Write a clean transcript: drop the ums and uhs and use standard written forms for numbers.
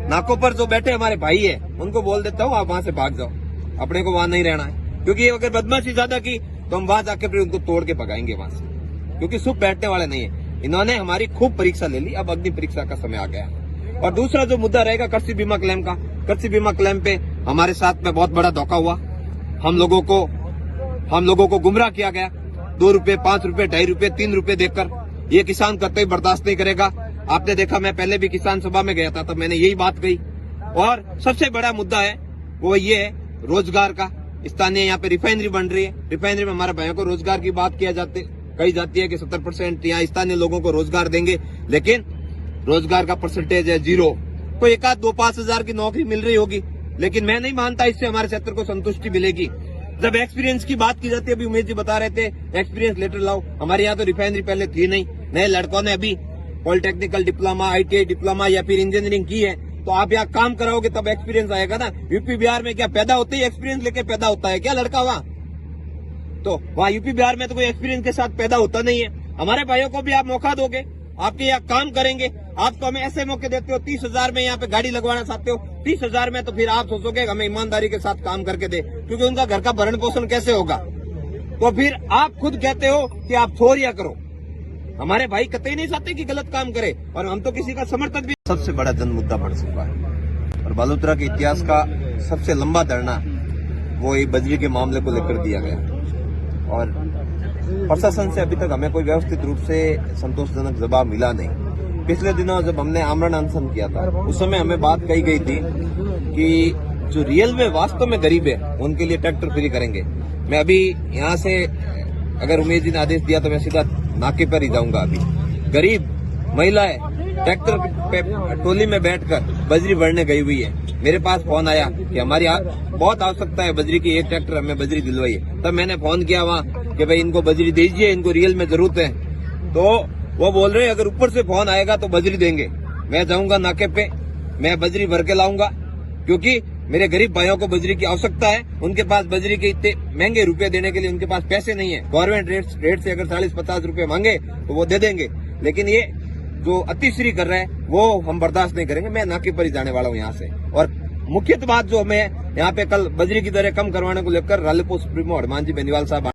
नाकों पर जो बैठे हमारे भाई है उनको बोल देता हूँ आप वहां से भाग जाओ, अपने को वहां नहीं रहना है। क्योंकि अगर बदमाशी ज्यादा की तो हम वहां जाके फिर उनको तोड़ के भगाएंगे वहां से, क्योंकि सुख बैठने वाले नहीं है। इन्होंने हमारी खूब परीक्षा ले ली, अब अग्नि परीक्षा का समय आ गया। और दूसरा जो मुद्दा रहेगा कृषि बीमा क्लेम का, कृषि बीमा क्लेम पे हमारे साथ में बहुत बड़ा धोखा हुआ। हम लोगों को गुमराह किया गया। 2 रुपए, 5 रुपए, 2.5 रुपए, 3 रुपए देकर। ये किसान कतई बर्दाश्त नहीं करेगा। आपने देखा, मैं पहले भी किसान सभा में गया था, तब मैंने यही बात कही। और सबसे बड़ा मुद्दा है वो ये है रोजगार का। स्थानीय यहाँ पे रिफाइनरी बन रही है, रिफाइनरी में हमारे भाइयों को रोजगार की बात कही जाती है कि 70% यहाँ स्थानीय लोगों को रोजगार देंगे, लेकिन रोजगार का परसेंटेज है 0। कोई 1-2-5 हजार की नौकरी मिल रही होगी, लेकिन मैं नहीं मानता इससे हमारे क्षेत्र को संतुष्टि मिलेगी। जब एक्सपीरियंस की बात की जाती है, अभी उमेश जी बता रहे थे एक्सपीरियंस लेटर लाओ, हमारे यहाँ तो रिफाइनरी पहले थी नहीं। नए लड़कों ने अभी पॉलिटेक्निकल डिप्लोमा, ITI डिप्लोमा या फिर इंजीनियरिंग की है, तो आप यहाँ काम कराओगे तब एक्सपीरियंस आएगा ना। यूपी बिहार में क्या पैदा होते ही एक्सपीरियंस लेके पैदा होता है क्या लड़का वहाँ? तो वहाँ यूपी बिहार में तो कोई एक्सपीरियंस के साथ पैदा होता नहीं है। हमारे भाइयों को भी आप मौका दोगे, आपके यहाँ काम करेंगे। आप तो हमें ऐसे मौके देते हो, 30,000 में यहाँ पे गाड़ी लगवाना चाहते हो, 30,000 में तो फिर आप सोचोगे हमें ईमानदारी के साथ काम करके दे, क्योंकि उनका घर का भरण पोषण कैसे होगा। तो फिर आप खुद कहते हो कि आप छोड़िया करो। हमारे भाई कतई नहीं चाहते कि गलत काम करे, और हम तो किसी का समर्थक भी। सबसे बड़ा जन मुद्दा बढ़ चुका है, और बालोतरा के इतिहास का सबसे लंबा धरना वो ये बजरी के मामले को लेकर दिया गया। और प्रशासन से अभी तक हमें कोई व्यवस्थित रूप से संतोषजनक जवाब मिला नहीं। पिछले दिनों जब हमने आमरण अनशन किया था, उस समय हमें बात कही गई थी कि जो रियल में वास्तव में गरीब है उनके लिए ट्रैक्टर फ्री करेंगे। मैं अभी यहाँ से, अगर उमेश जी ने आदेश दिया तो मैं सीधा नाके पर ही जाऊंगा। अभी गरीब महिलाएं ट्रैक्टर पे टोली में बैठकर बजरी भरने गई हुई है। मेरे पास फोन आया कि हमारी बहुत आवश्यकता है बजरी की, एक ट्रैक्टर हमें बजरी दिलवाइए। तब मैंने फोन किया वहाँ कि भाई इनको बजरी दीजिए, इनको रियल में जरूरत है। तो वो बोल रहे अगर ऊपर से फोन आएगा तो बजरी देंगे। मैं जाऊंगा नाके पे, मैं बजरी भर के लाऊंगा, क्योंकि मेरे गरीब भाइयों को बजरी की आवश्यकता है। उनके पास बजरी के इतने महंगे रुपए देने के लिए उनके पास पैसे नहीं है। गवर्नमेंट रेट से अगर 40-50 रुपए मांगे तो वो दे देंगे, लेकिन ये जो अतिश्री कर रहे हैं वो हम बर्दाश्त नहीं करेंगे। मैं नाके पर ही जाने वाला हूँ यहाँ से। और मुख्य बात जो हमें यहाँ पे कल बजरी की दरें कम करवाने को लेकर रालेपो सुप्रीमो हनुमान जी बेनीवाल साहब